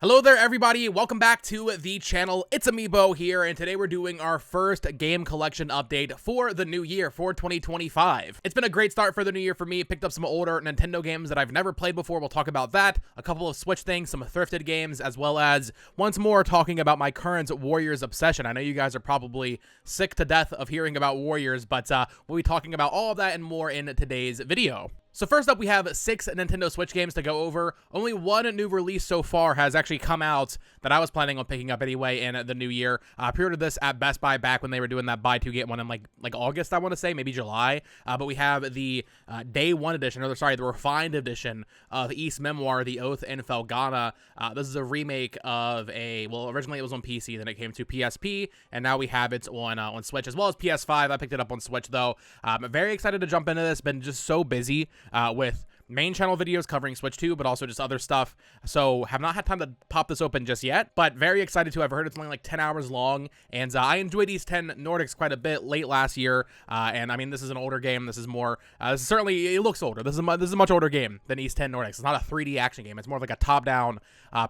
Hello there everybody, welcome back to the channel. Its-A-Mii here, and today we're doing our first game collection update for the new year, for 2025. It's been a great start for the new year for me. Picked up some older Nintendo games that I've never played before, we'll talk about that. A couple of Switch things, some thrifted games, as well as once more talking about my current Warriors obsession. I know you guys are probably sick to death of hearing about Warriors, but we'll be talking about all of that and more in today's video. So first up, we have 6 Nintendo Switch games to go over. Only one new release so far has actually come out that I was planning on picking up anyway in the new year. I pre-ordered this at Best Buy back when they were doing that buy 2 get 1 in like August, I want to say, maybe July. But we have the Day 1 edition, or sorry, the refined edition of Its-A-Mii, The Oath in Felghana. This is a remake of well, originally it was on PC, then it came to PSP, and now we have it on Switch as well as PS5. I picked it up on Switch though. I'm very excited to jump into this. Been just so busy with main channel videos covering Switch 2, but also just other stuff, so have not had time to pop this open just yet, but very excited to. I've heard it's only like 10 hours long, and I enjoyed Ys-10 Nordics quite a bit late last year, and I mean, this is an older game. This is more, this is certainly, it looks older. This is a much older game than Ys-10 Nordics. It's not a 3D action game. It's more of like a top-down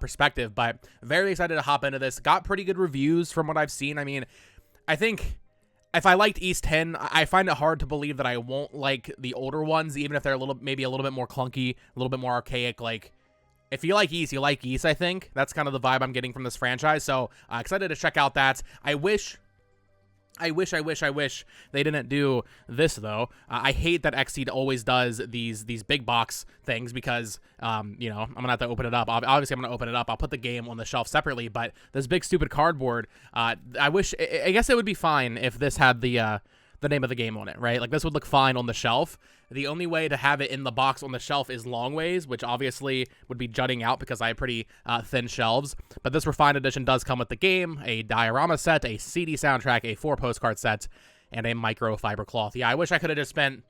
perspective, but very excited to hop into this. Got pretty good reviews from what I've seen. I mean, I think if I liked Ys-10, I find it hard to believe that I won't like the older ones, even if they're maybe a little bit more clunky, a little bit more archaic. Like, if you like Ys, you like Ys, I think. That's kind of the vibe I'm getting from this franchise, so excited to check out that. I wish they didn't do this, though. I hate that Xseed always does these big box things because, you know, I'm going to have to open it up. Obviously, I'm going to open it up. I'll put the game on the shelf separately, but this big stupid cardboard, I guess it would be fine if this had the name of the game on it, right? Like, this would look fine on the shelf. The only way to have it in the box on the shelf is long ways, which obviously would be jutting out because I have pretty thin shelves. But this refined edition does come with the game, a diorama set, a CD soundtrack, a 4 postcard set, and a microfiber cloth. Yeah, I wish I could have just spent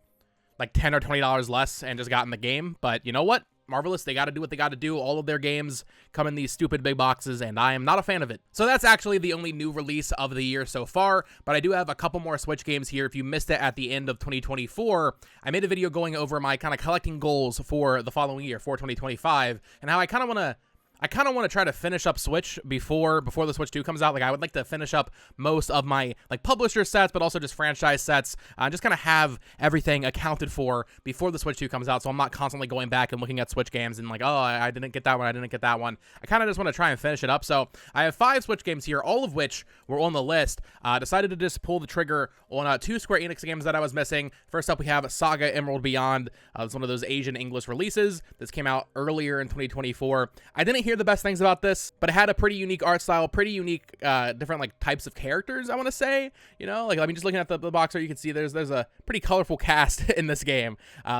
like $10 or $20 less and just gotten the game, but you know what? Marvelous, they got to do what they got to do. All of their games come in these stupid big boxes, and I am not a fan of it. So that's actually the only new release of the year so far, but I do have a couple more Switch games here. If you missed it at the end of 2024, I made a video going over my kind of collecting goals for the following year, for 2025, and how I kind of want to try to finish up Switch before the Switch 2 comes out. Like, I would like to finish up most of my like publisher sets, but also just franchise sets. Just kind of have everything accounted for before the Switch 2 comes out, so I'm not constantly going back and looking at Switch games and like, oh, I didn't get that one, I didn't get that one. I kind of just want to try and finish it up. So I have 5 Switch games here, all of which were on the list. Decided to just pull the trigger on 2 Square Enix games that I was missing. First up, we have Saga Emerald Beyond. It's one of those Asian English releases. This came out earlier in 2024. I didn't hear the best things about this, but it had a pretty unique art style, pretty unique different like types of characters, I want to say. You know, like, I mean, just looking at the box here, you can see there's a pretty colorful cast in this game.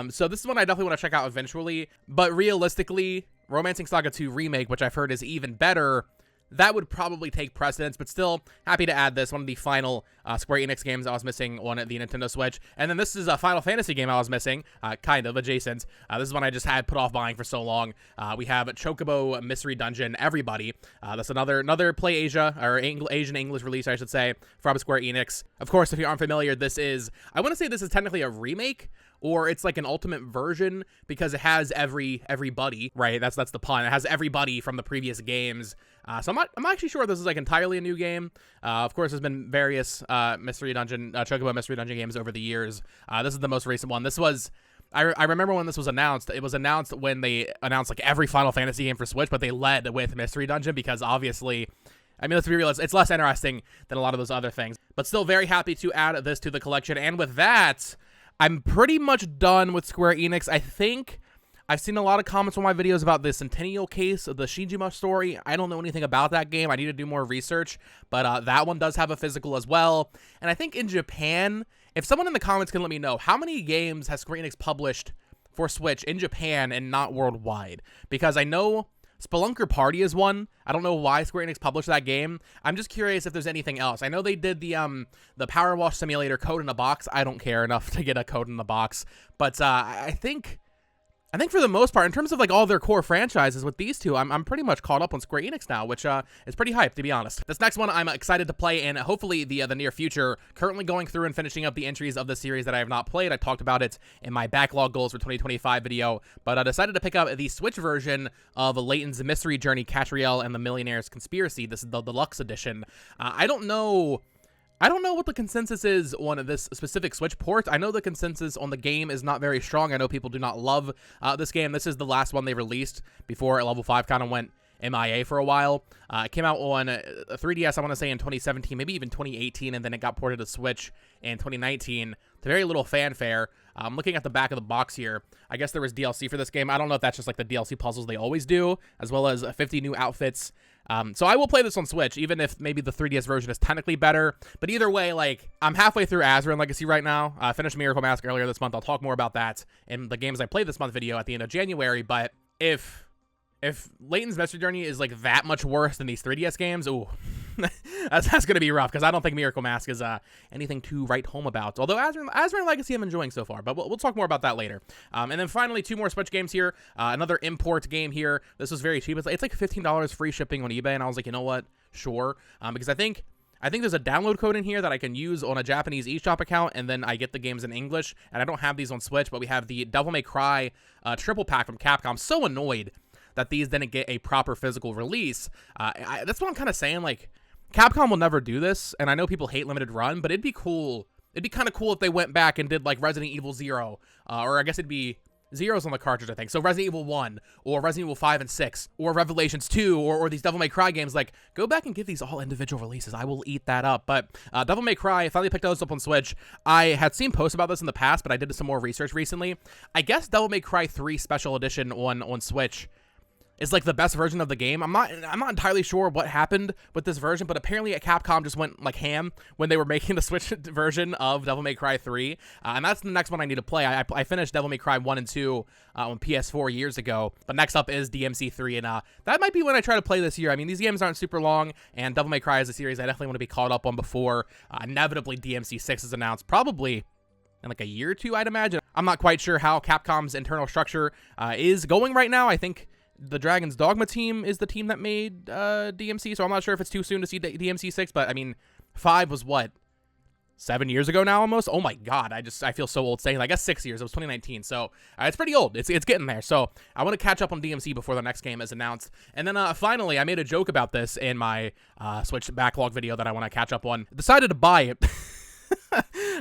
So this is one I definitely want to check out eventually, but realistically, Romancing Saga 2 Remake, which I've heard is even better, that would probably take precedence, but still happy to add this, one of the final Square Enix games I was missing on the Nintendo Switch. And then this is a Final Fantasy game I was missing, kind of adjacent. This is one I just had put off buying for so long. We have Chocobo Mystery Dungeon Everybody. That's another Play Asia, or Asian English release, I should say, from Square Enix. Of course, if you aren't familiar, I want to say this is technically a remake, or it's like an ultimate version, because it has everybody, right? That's the pun. It has everybody from the previous games. So I'm actually sure this is like entirely a new game. Of course, there's been various Chocobo Mystery Dungeon games over the years. This is the most recent one. This was, I remember when this was announced. It was announced when they announced like every Final Fantasy game for Switch, but they led with Mystery Dungeon because obviously, I mean, let's be real, it's less interesting than a lot of those other things. But still very happy to add this to the collection. And with that, I'm pretty much done with Square Enix. I think I've seen a lot of comments on my videos about the Centennial case of the Shinjima story. I don't know anything about that game. I need to do more research, but that one does have a physical as well. And I think in Japan, if someone in the comments can let me know, how many games has Square Enix published for Switch in Japan and not worldwide? Because I know Spelunker Party is one. I don't know why Square Enix published that game. I'm just curious if there's anything else. I know they did the Power Wash Simulator Code in a Box. I don't care enough to get a Code in the Box, but I think I think for the most part, in terms of like all their core franchises with these two, I'm pretty much caught up on Square Enix now, which is pretty hyped, to be honest. This next one I'm excited to play in hopefully the near future. Currently going through and finishing up the entries of the series that I have not played. I talked about it in my backlog goals for 2025 video, but I decided to pick up the Switch version of Layton's Mystery Journey, Catriel and the Millionaire's Conspiracy. This is the deluxe edition. I don't know what the consensus is on this specific Switch port. I know the consensus on the game is not very strong. I know people do not love this game. This is the last one they released before Level 5 kind of went MIA for a while. It came out on 3DS, I want to say, in 2017, maybe even 2018, and then it got ported to Switch in 2019 to very little fanfare. I'm looking at the back of the box here. I guess there was DLC for this game. I don't know if that's just like the DLC puzzles they always do, as well as 50 new outfits. So I will play this on Switch, even if maybe the 3DS version is technically better. But either way, like, I'm halfway through Azure Legacy right now. I finished Miracle Mask earlier this month. I'll talk more about that in the games I played this month video at the end of January. But if Layton's Mystery Journey is like that much worse than these 3DS games, ooh, that's gonna be rough, because I don't think Miracle Mask is anything to write home about. Although Azure Legacy I'm enjoying so far, but we'll talk more about that later. And then finally, two more Switch games here. Another import game here. This was very cheap. It's like $15 free shipping on eBay, and I was like, you know what? Sure, because I think there's a download code in here that I can use on a Japanese eShop account, and then I get the games in English. And I don't have these on Switch, but we have the Devil May Cry triple pack from Capcom. I'm so annoyed that these didn't get a proper physical release. That's what I'm kind of saying. Like, Capcom will never do this, and I know people hate limited run, but it'd be cool. It'd be kind of cool if they went back and did like Resident Evil 0, or I guess it'd be Zero's on the cartridge, I think. So Resident Evil 1, or Resident Evil 5 and 6, or Revelations 2, or these Devil May Cry games. Like, go back and give these all individual releases. I will eat that up. But Devil May Cry, I finally picked those up on Switch. I had seen posts about this in the past, but I did some more research recently. I guess Devil May Cry 3 Special Edition on Switch is like the best version of the game. I'm not entirely sure what happened with this version, but apparently Capcom just went like ham when they were making the Switch version of Devil May Cry 3, and that's the next one I need to play. I finished Devil May Cry 1 and 2 on PS4 years ago, but next up is DMC 3, and that might be when I try to play this year. I mean, these games aren't super long, and Devil May Cry is a series I definitely want to be caught up on before inevitably DMC 6 is announced, probably in like a year or two, I'd imagine. I'm not quite sure how Capcom's internal structure is going right now. I think the Dragon's Dogma team is the team that made DMC, so I'm not sure if it's too soon to see DMC 6, but I mean, 5 was what, 7 years ago now almost? Oh my god, I feel so old saying that. I guess 6 years. It was 2019, so it's pretty old. It's getting there. So I want to catch up on DMC before the next game is announced. And then finally, I made a joke about this in my Switch backlog video that I want to catch up on. Decided to buy it.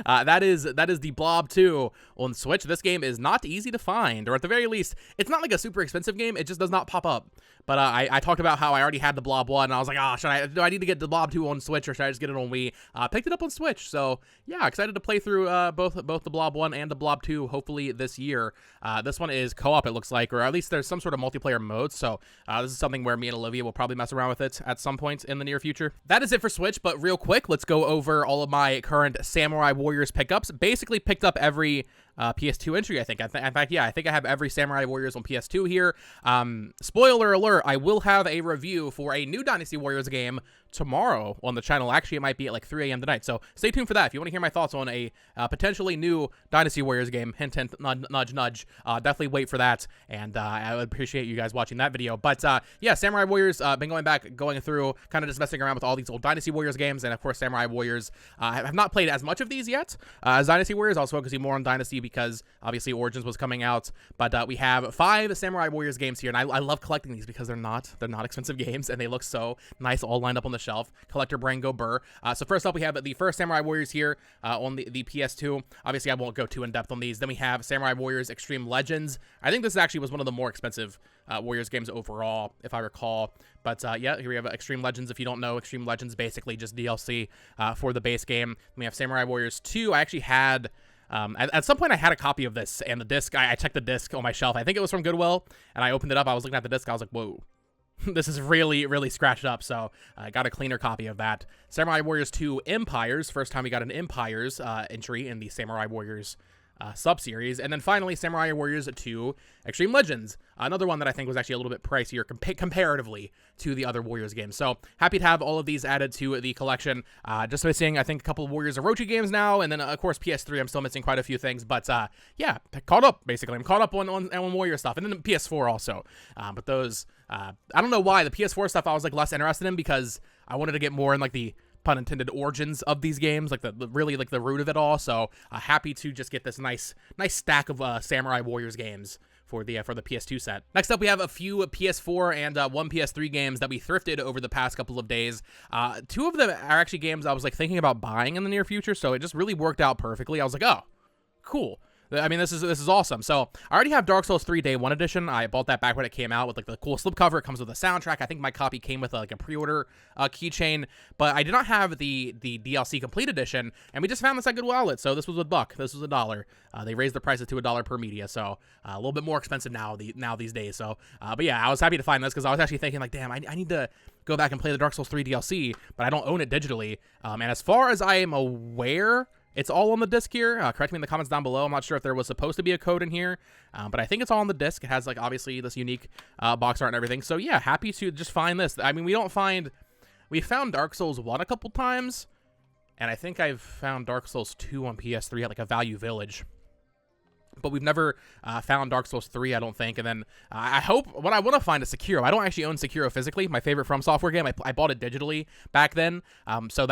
That is the Blob 2 on Switch. This game is not easy to find, or at the very least, it's not like a super expensive game. It just does not pop up. But I talked about how I already had the Blob 1, and I was like, do I need to get the Blob 2 on Switch, or should I just get it on Wii? Picked it up on Switch, so yeah, excited to play through both the Blob 1 and the Blob 2, hopefully this year. This one is co-op, it looks like, or at least there's some sort of multiplayer mode, so this is something where me and Olivia will probably mess around with it at some point in the near future. That is it for Switch, but real quick, let's go over all of my current Samurai Warriors pickups. Basically picked up every PS2 entry, I think. In fact, yeah, I think I have every Samurai Warriors on PS2 here. Spoiler alert, I will have a review for a new Dynasty Warriors game tomorrow on the channel. Actually, it might be at like 3 a.m. tonight, so stay tuned for that. If you want to hear my thoughts on a potentially new Dynasty Warriors game, hint, hint, nudge, nudge, definitely wait for that, and I would appreciate you guys watching that video. But yeah, Samurai Warriors, been going through, kind of just messing around with all these old Dynasty Warriors games, and of course, Samurai Warriors. I have not played as much of these yet as Dynasty Warriors. I was focusing more on Dynasty because obviously Origins was coming out, but we have 5 Samurai Warriors games here, and I love collecting these because they're not expensive games, and they look so nice all lined up on the shelf. Collector brain go burr. So first up, we have the first Samurai Warriors here on the PS2. Obviously, I won't go too in depth on these. Then we have Samurai Warriors Extreme Legends. I think this actually was one of the more expensive Warriors games overall, if I recall. But yeah, here we have Extreme Legends. If you don't know, Extreme Legends basically just DLC for the base game. Then we have Samurai Warriors 2. I actually had at some point I had a copy of this, and the disc, I checked the disc on my shelf. I think it was from Goodwill, and I opened it up. I was looking at the disc. I was like, whoa. This is really, really scratched up, so I got a cleaner copy of that. Samurai Warriors 2 Empires. First time we got an Empires entry in the Samurai Warriors sub-series. And then finally, Samurai Warriors 2 Extreme Legends, another one that I think was actually a little bit pricier comparatively to the other Warriors games. So happy to have all of these added to the collection. Just missing, I think, a couple of Warriors Orochi games now, and then of course PS3. I'm still missing quite a few things, but yeah, caught up basically. I'm caught up on Warrior stuff, and then the PS4 also. But those, I don't know why the PS4 stuff I was like less interested in, because I wanted to get more in like the pun intended origins of these games, like the really like the root of it all. So happy to just get this nice stack of Samurai Warriors games for the PS2 set. Next up, we have a few PS4 and one PS3 games that we thrifted over the past couple of days. Two of them are actually games I was like thinking about buying in the near future, so it just really worked out perfectly. I was like, oh, cool. I mean, this is awesome. So I already have Dark Souls 3 Day 1 edition. I bought that back when it came out with like the cool slipcover. It comes with a soundtrack. I think my copy came with like a pre-order keychain, but I did not have the DLC complete edition, and we just found this at Goodwill Outlet. So this was $1. This was $1. They raised the prices to $1 per media, so a little bit more expensive now these days. So, but yeah, I was happy to find this because I was actually thinking like, damn, I need to go back and play the Dark Souls 3 DLC, but I don't own it digitally. And as far as I am aware, it's all on the disc here. Correct me in the comments down below. I'm not sure if there was supposed to be a code in here, but I think it's all on the disc. It has like obviously this unique box art and everything. So yeah, happy to just find this. I mean, we found Dark Souls 1 a couple times, and I think I've found Dark Souls 2 on PS3 at like a Value Village, but we've never found Dark Souls 3, I don't think. And then I hope, what I want to find is Sekiro. I don't actually own Sekiro physically. My favorite From Software game. I bought it digitally back then. So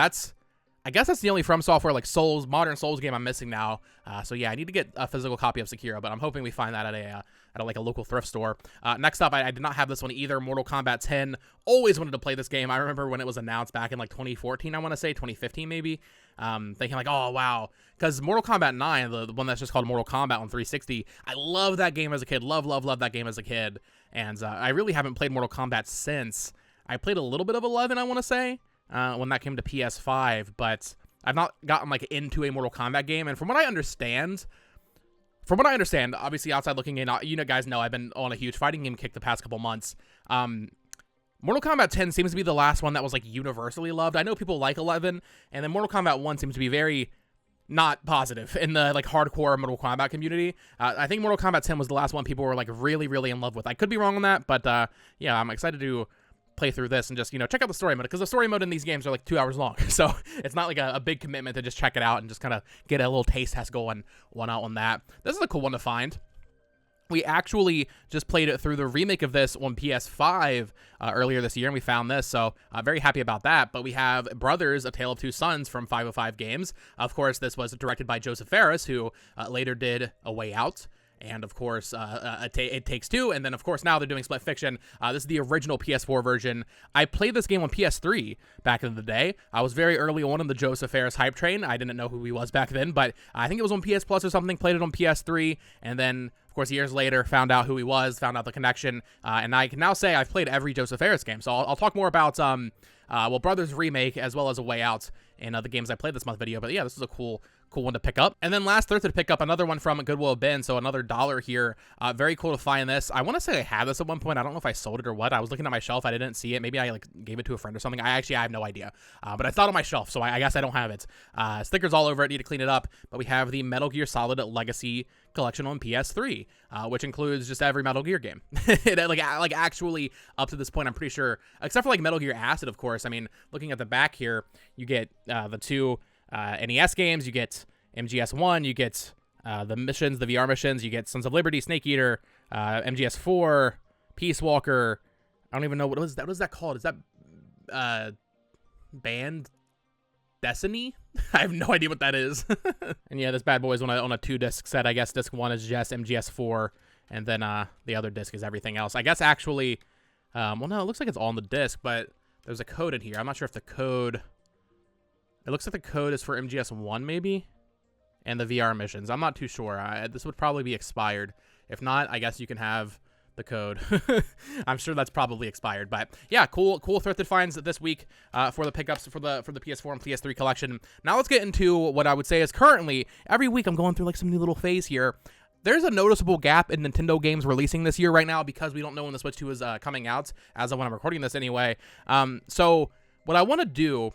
I guess that's the only From Software like modern Souls game I'm missing now. So yeah, I need to get a physical copy of Sekiro, but I'm hoping we find that at a local thrift store. Next up, I did not have this one either. Mortal Kombat 10. Always wanted to play this game. I remember when it was announced back in like 2014. I want to say 2015 maybe. Thinking like, oh wow, because Mortal Kombat 9, the one that's just called Mortal Kombat on 360. I love that game as a kid. Love that game as a kid. And I really haven't played Mortal Kombat since. I played a little bit of 11, I want to say. When that came to PS5, but I've not gotten like into a Mortal Kombat game. And from what I understand, obviously outside looking in, you know, guys know I've been on a huge fighting game kick the past couple months. Mortal Kombat 10 seems to be the last one that was like universally loved. I know people like 11, and then Mortal Kombat 1 seems to be very not positive in the like hardcore Mortal Kombat community. I think Mortal Kombat 10 was the last one people were like really, really in love with. I could be wrong on that, but yeah, I'm excited to play through this and just, you know, check out the story mode, because the story mode in these games are like 2 hours long. So it's not like a big commitment to just check it out and just kind of get a little taste test going one out on that. This is a cool one to find. We actually just played it through the remake of this on PS5 earlier this year, and we found this, so very happy about that. But we have Brothers, A Tale of Two Sons from 505 Games. Of course, this was directed by Joseph Fares, who later did A Way Out, and of course, It Takes Two, and then of course now they're doing Split Fiction. This is the original PS4 version. I played this game on PS3 back in the day. I was very early on in the Joseph Fares hype train. I didn't know who he was back then, but I think it was on PS Plus or something, played it on PS3, and then of course years later found out who he was, found out the connection, and I can now say I've played every Joseph Fares game. So I'll talk more about Brothers Remake as well as A Way Out in the games I played this month video. But yeah, this is a cool one to pick up. And then last Thursday to pick up another one from Goodwill Bin, so another $1 here. Very cool to find this. I want to say I had this at one point. I don't know if I sold it or what. I was looking at my shelf. I didn't see it. Maybe I like gave it to a friend or something. I have no idea. But I thought on my shelf, so I guess I don't have it. Stickers all over it. Need to clean it up. But we have the Metal Gear Solid Legacy collection on PS3, which includes just every Metal Gear game. like actually up to this point, I'm pretty sure, except for like Metal Gear Acid, of course. I mean, looking at the back here, you get the two NES games, you get MGS1, you get the missions, the VR missions, you get Sons of Liberty, Snake Eater, MGS4, Peace Walker. I don't even know what is that called? Is that Band Destiny? I have no idea what that is. And yeah, this bad boy is on a 2-disc set. I guess disc 1 is just MGS4, and then the other disc is everything else. I guess actually, well, no, it looks like it's all on the disc, but there's a code in here. I'm not sure if the code. It looks like the code is for MGS1 maybe, and the VR missions. I'm not too sure. This would probably be expired. If not, I guess you can have the code. I'm sure that's probably expired, but yeah, cool thrifted finds this week for the pickups for the PS4 and PS3 collection. Now let's get into what I would say is currently every week I'm going through like some new little phase here. There's a noticeable gap in Nintendo games releasing this year right now because we don't know when the Switch 2 is coming out as of when I'm recording this anyway. So what I want to do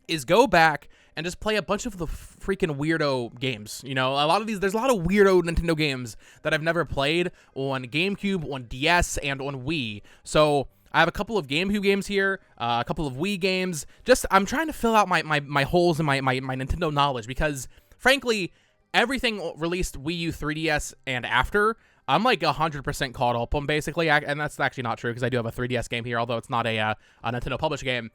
is go back and just play a bunch of the freaking weirdo games. You know, there's a lot of weirdo Nintendo games that I've never played on GameCube, on DS, and on Wii. So I have a couple of GameCube games here, a couple of Wii games. Just, I'm trying to fill out my holes in my Nintendo knowledge, because frankly, everything released Wii U, 3DS, and after, I'm like 100% caught up on, basically, and that's actually not true, because I do have a 3DS game here, although it's not a Nintendo published game.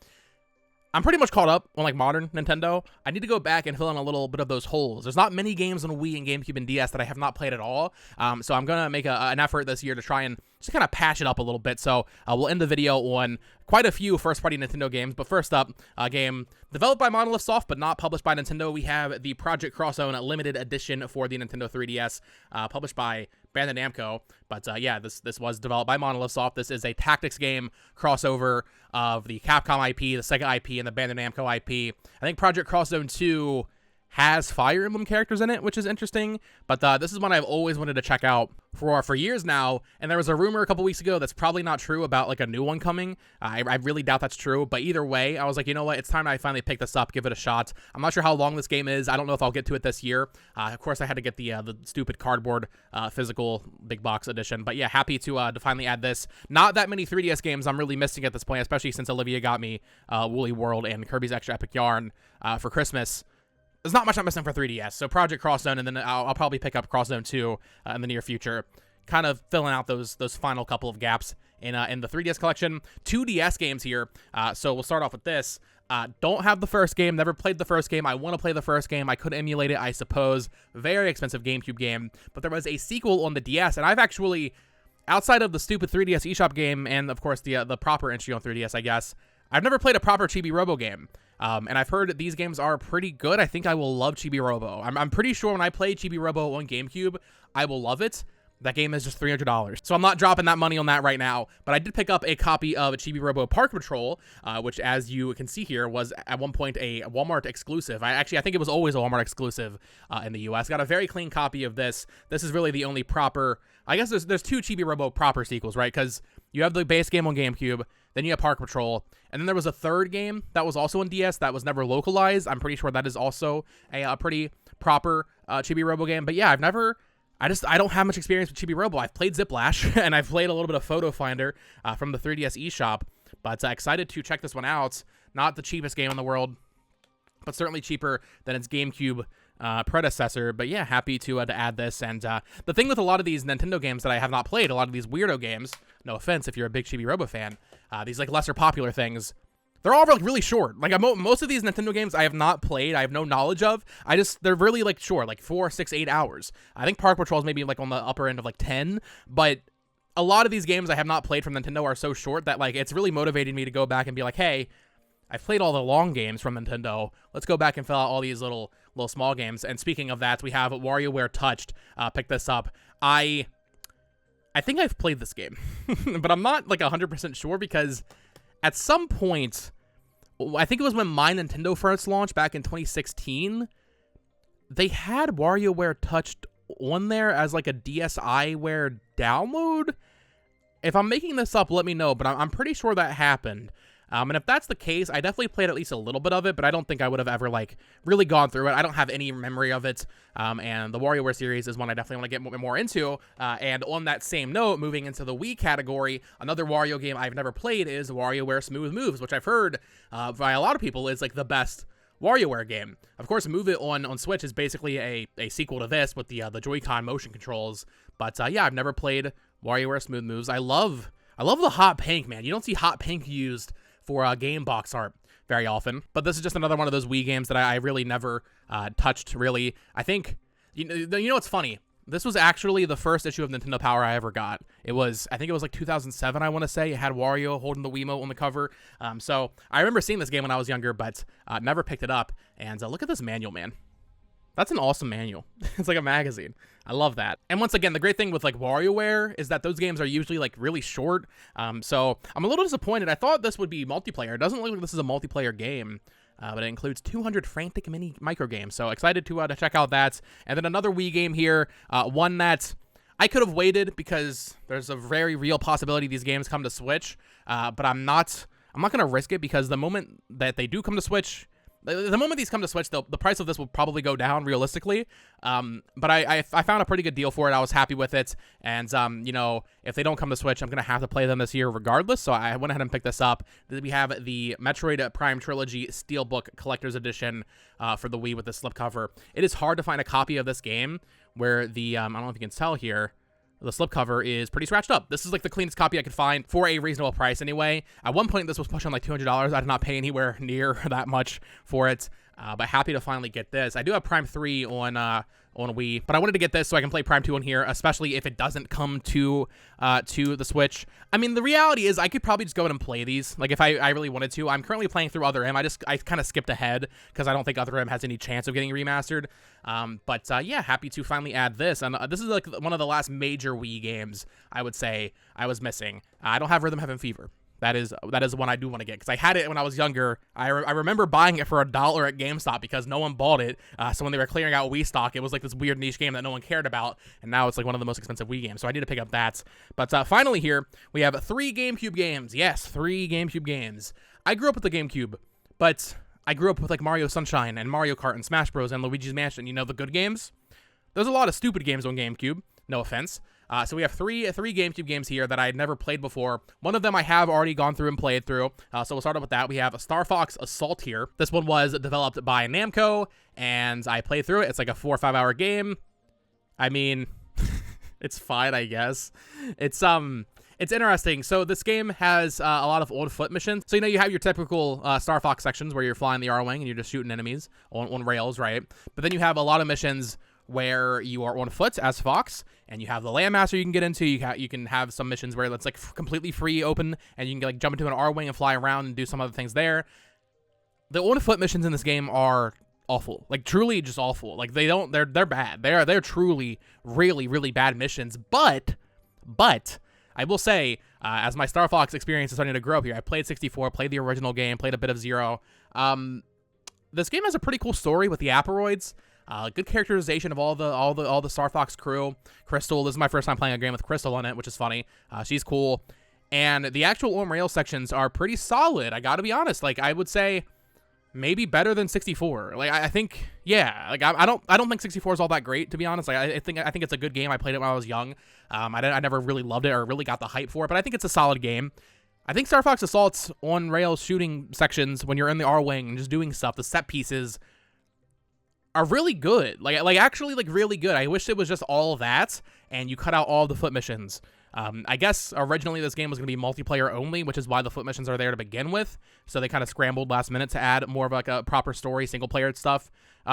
I'm pretty much caught up on like modern Nintendo. I need to go back and fill in a little bit of those holes. There's not many games on Wii and GameCube and DS that I have not played at all. So I'm going to make an effort this year to try and just kind of patch it up a little bit. So we'll end the video on quite a few first-party Nintendo games. But first up, a game developed by Monolith Soft but not published by Nintendo. We have the Project Crosszone Limited Edition for the Nintendo 3DS, published by Bandai Namco. But yeah, this was developed by Monolith Soft. This is a tactics game crossover of the Capcom IP, the Sega IP, and the Bandai Namco IP. I think Project Crosszone 2 has Fire Emblem characters in it, which is interesting, but this is one I've always wanted to check out for years now, and there was a rumor a couple weeks ago that's probably not true about like a new one coming. I really doubt that's true, but either way, I was like, you know what, it's time I finally pick this up, give it a shot. I'm not sure how long this game is. I don't know if I'll get to it this year. Of course, I had to get the stupid cardboard physical big box edition, but yeah, happy to finally add this. Not that many 3DS games I'm really missing at this point, especially since Olivia got me Woolly World and Kirby's Extra Epic Yarn for Christmas. There's not much I'm missing for 3DS, so Project Crosszone, and then I'll probably pick up Crosszone 2 in the near future, kind of filling out those final couple of gaps in the 3DS collection. 2 DS games here, so we'll start off with this. Don't have the first game, never played the first game. I want to play the first game. I could emulate it, I suppose. Very expensive GameCube game, but there was a sequel on the DS, and I've actually, outside of the stupid 3DS eShop game, and of course the proper entry on 3DS, I guess, I've never played a proper Chibi Robo game. And I've heard that these games are pretty good. I think I will love Chibi Robo. I'm pretty sure when I play Chibi Robo on GameCube, I will love it. That game is just $300. So I'm not dropping that money on that right now. But I did pick up a copy of Chibi Robo Park Patrol, which, as you can see here, was at one point a Walmart exclusive. I think it was always a Walmart exclusive in the US. Got a very clean copy of this. This is really the only proper... I guess there's 2 Chibi Robo proper sequels, right? Because you have the base game on GameCube, then you have Park Patrol, and then there was a third game that was also on DS that was never localized. I'm pretty sure that is also a pretty proper Chibi Robo game. But yeah, I don't have much experience with Chibi Robo. I've played Ziplash, and I've played a little bit of Photo Finder from the 3DS eShop, but excited to check this one out. Not the cheapest game in the world, but certainly cheaper than its GameCube predecessor. But yeah, happy to add this. And the thing with a lot of these Nintendo games that I have not played, a lot of these weirdo games, no offense if you're a big Chibi Robo fan, these like lesser popular things, they're all really short. Like most of these Nintendo games I have not played, I have no knowledge of. They're really like short, like 4, 6, 8 hours. I think Park Patrol is maybe like on the upper end of like 10, but a lot of these games I have not played from Nintendo are so short that like it's really motivating me to go back and be like, hey, I've played all the long games from Nintendo. Let's go back and fill out all these little small games. And speaking of that, we have WarioWare Touched. Pick this up. I think I've played this game, but I'm not like 100% sure, because at some point, I think it was when My Nintendo first launched back in 2016, they had WarioWare Touched on there as like a DSiWare download. If I'm making this up, let me know, but I'm pretty sure that happened. And if that's the case, I definitely played at least a little bit of it, but I don't think I would have ever like really gone through it. I don't have any memory of it. And the WarioWare series is one I definitely want to get more into. And on that same note, moving into the Wii category, another Wario game I've never played is WarioWare Smooth Moves, which I've heard by a lot of people is like the best WarioWare game. Of course, Move It on Switch is basically a sequel to this with the Joy-Con motion controls. But yeah, I've never played WarioWare Smooth Moves. I love the hot pink, man. You don't see hot pink used for game box art very often, but this is just another one of those Wii games that I really never touched, really. I think, you know what's funny? This was actually the first issue of Nintendo Power I ever got. I think it was like 2007, I want to say. It had Wario holding the Wiimote on the cover. So I remember seeing this game when I was younger, but never picked it up. And look at this manual, man. That's an awesome manual. It's like a magazine. I love that. And once again, the great thing with like WarioWare is that those games are usually like really short. So I'm a little disappointed. I thought this would be multiplayer. It doesn't look like this is a multiplayer game, but it includes 200 frantic mini micro games. So excited to check out that. And then another Wii game here, one that I could have waited because there's a very real possibility these games come to Switch. But I'm not going to risk it, because the moment that they do come to Switch, The moment these come to Switch, the price of this will probably go down realistically. But I found a pretty good deal for it. I was happy with it. And, you know, if they don't come to Switch, I'm going to have to play them this year regardless. So I went ahead and picked this up. We have the Metroid Prime Trilogy Steelbook Collector's Edition for the Wii with the slipcover. It is hard to find a copy of this game where the, I don't know if you can tell here, the slipcover is pretty scratched up. This is like the cleanest copy I could find for a reasonable price anyway. At one point, this was pushing like $200. I did not pay anywhere near that much for it, but happy to finally get this. I do have Prime 3 on Wii, but I wanted to get this so I can play Prime 2 on here, especially if it doesn't come to the Switch. I mean, the reality is I could probably just go in and play these, like if I really wanted to. I'm currently playing through Other M. I kind of skipped ahead because I don't think Other M has any chance of getting remastered. But yeah, happy to finally add this. And this is like one of the last major Wii games I would say I was missing. I don't have Rhythm Heaven Fever. That is one I do want to get because I had it when I was younger. I remember buying it for $1 at GameStop because no one bought it. So when they were clearing out Wii stock, it was like this weird niche game that no one cared about, and now it's like one of the most expensive Wii games. So I need to pick up that. But finally here, we have 3 GameCube games. Yes, 3 GameCube games. I grew up with the GameCube, but I grew up with like Mario Sunshine and Mario Kart and Smash Bros. And Luigi's Mansion. You know, the good games? There's a lot of stupid games on GameCube. No offense. So we have three GameCube games here that I had never played before. One of them I have already gone through and played through. So we'll start off with that. We have Star Fox Assault here. This one was developed by Namco, and I played through it. It's like a 4 or 5 hour game. I mean, it's fine, I guess. It's interesting. So this game has a lot of on-foot missions. So, you know, you have your typical Star Fox sections where you're flying the R-Wing and you're just shooting enemies on rails, right? But then you have a lot of missions where you are on foot as Fox, and you have the Landmaster you can get into. You can have some missions where it's like completely free open, and you can like jump into an R-Wing and fly around and do some other things there. The on-foot missions in this game are awful, like truly just awful. Like they're bad. They're truly really really bad missions. But I will say, as my Star Fox experience is starting to grow up here, I played 64, played the original game, played a bit of Zero. This game has a pretty cool story with the Aperoids. Good characterization of all the Star Fox crew. Crystal, this is my first time playing a game with Crystal on it, which is funny. She's cool. And the actual on-rail sections are pretty solid, I gotta be honest. Like, I would say maybe better than 64. Like, I think, yeah. Like, I don't think 64 is all that great, to be honest. Like, I think it's a good game. I played it when I was young. I never really loved it or really got the hype for it, but I think it's a solid game. I think Star Fox Assault's on-rail shooting sections, when you're in the R-Wing and just doing stuff, the set pieces are really good. Like actually like really good. I wish it was just all that and you cut out all the foot missions. I guess originally this game was going to be multiplayer only, which is why the foot missions are there to begin with. So they kind of scrambled last minute to add more of like a proper story, single player stuff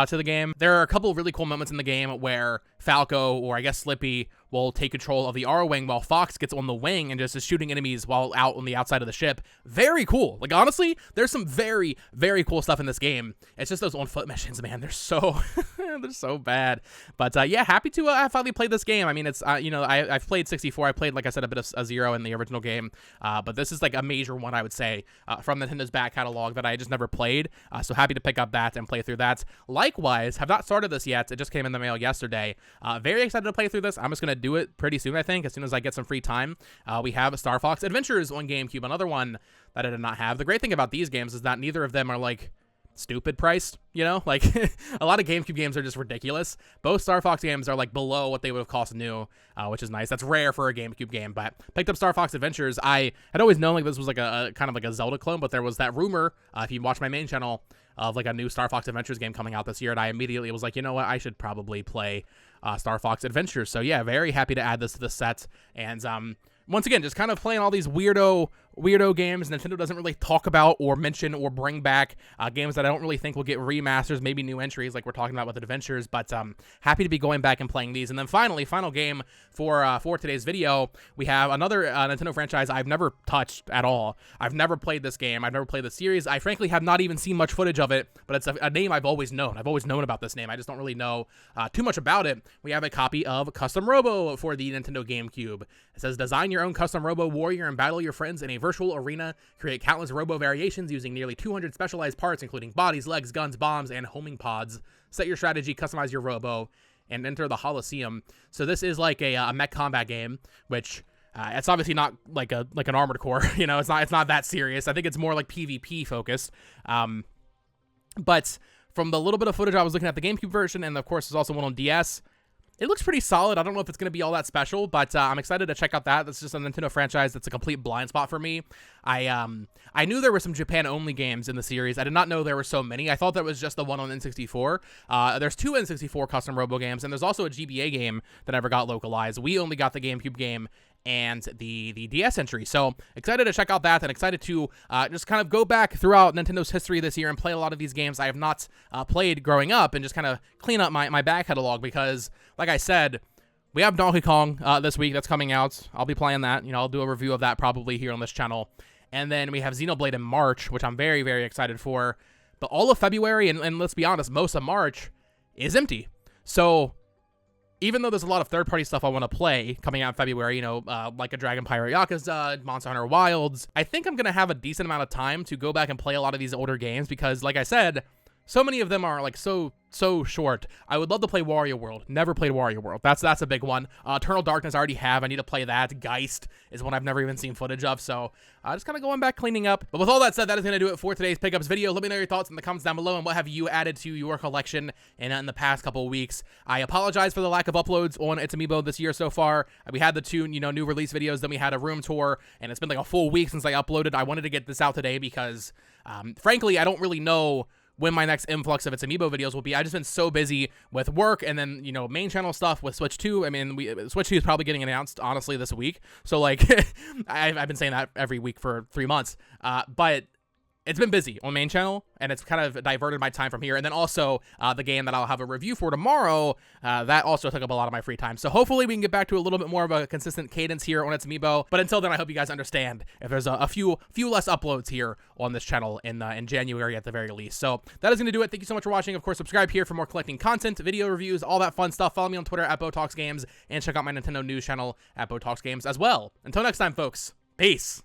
to the game. There are a couple of really cool moments in the game where Falco, or I guess Slippy, will take control of the R-Wing while Fox gets on the wing and just is shooting enemies while out on the outside of the ship. Very cool. Like, honestly, there's some very, very cool stuff in this game. It's just those on-foot missions, man. They're so, they're so bad. But, yeah, happy to have finally played this game. I mean, it's, you know, I've played 64. I played, like I said, a bit of Zero in the original game. But this is, like, a major one, I would say, from Nintendo's back catalog that I just never played. So happy to pick up that and play through that. Likewise, have not started this yet. It just came in the mail yesterday. Very excited to play through this. I'm just going to do it pretty soon, I think, as soon as I get some free time. We have Star Fox Adventures on GameCube, another one that I did not have. The great thing about these games is that neither of them are, like, stupid priced, you know? Like, a lot of GameCube games are just ridiculous. Both Star Fox games are, like, below what they would have cost new, which is nice. That's rare for a GameCube game, but picked up Star Fox Adventures. I had always known, like, this was, like, a kind of like a Zelda clone, but there was that rumor, if you watch my main channel, of, like, a new Star Fox Adventures game coming out this year, and I immediately was like, you know what? I should probably play Star Fox Adventures. So, yeah, very happy to add this to the set, and, once again, just kind of playing all these weirdo games Nintendo doesn't really talk about or mention or bring back, games that I don't really think will get remasters, maybe new entries like we're talking about with Adventures, but happy to be going back and playing these. And then finally, final game for today's video, we have another Nintendo franchise I've never touched at all. I've never played this game. I've never played the series. I frankly have not even seen much footage of it, but it's a name I've always known. I've always known about this name. I just don't really know too much about it. We have a copy of Custom Robo for the Nintendo GameCube. It says, design your own custom Robo warrior and battle your friends in a virtual arena. Create countless Robo variations using nearly 200 specialized parts, including bodies, legs, guns, bombs, and homing pods. Set your strategy, customize your Robo, and enter the Holosseum. So this is like a mech combat game, which it's obviously not like an Armored Core. You know, it's not that serious. I think it's more like PvP focused. But from the little bit of footage I was looking at the GameCube version, and of course there's also one on DS, it looks pretty solid. I don't know if it's going to be all that special, but I'm excited to check out that. That's just a Nintendo franchise that's a complete blind spot for me. I knew there were some Japan-only games in the series. I did not know there were so many. I thought that was just the one on N64. There's 2 N64 custom Robo games, and there's also a GBA game that never got localized. We only got the GameCube game and the DS entry. So excited to check out that, and excited to just kind of go back throughout Nintendo's history this year and play a lot of these games I have not played growing up, and just kind of clean up my back catalog, because like I said, we have Donkey Kong this week that's coming out. I'll be playing that. I'll do a review of that probably here on this channel. And then we have Xenoblade in March, which I'm very, very excited for. But all of February, and let's be honest, most of March is empty. So even though there's a lot of third-party stuff I want to play coming out in February, like a Dragon Pirate Yakuza, Monster Hunter Wilds, I think I'm going to have a decent amount of time to go back and play a lot of these older games, because, like I said, so many of them are like so short. I would love to play Wario World. Never played Wario World. That's a big one. Eternal Darkness I already have. I need to play that. Geist is one I've never even seen footage of. So just kind of going back, cleaning up. But with all that said, that is going to do it for today's pickups video. Let me know your thoughts in the comments down below, and what have you added to your collection in the past couple of weeks. I apologize for the lack of uploads on Its-A-Mii this year so far. We had the 2 new release videos, then we had a room tour, and it's been like a full week since I uploaded. I wanted to get this out today because frankly, I don't really know when my next influx of Its-A-Mii videos will be. I've just been so busy with work, and then, main channel stuff with Switch 2. I mean, Switch 2 is probably getting announced, honestly, this week. So, like, I've been saying that every week for 3 months. But it's been busy on main channel, and it's kind of diverted my time from here. And then also the game that I'll have a review for tomorrow, that also took up a lot of my free time. So hopefully we can get back to a little bit more of a consistent cadence here on Its-A-Mii. But until then, I hope you guys understand if there's a few less uploads here on this channel in January at the very least. So that is going to do it. Thank you so much for watching. Of course, subscribe here for more collecting content, video reviews, all that fun stuff. Follow me on Twitter at BoTalksGames, and check out my Nintendo news channel at BoTalksGames as well. Until next time, folks. Peace.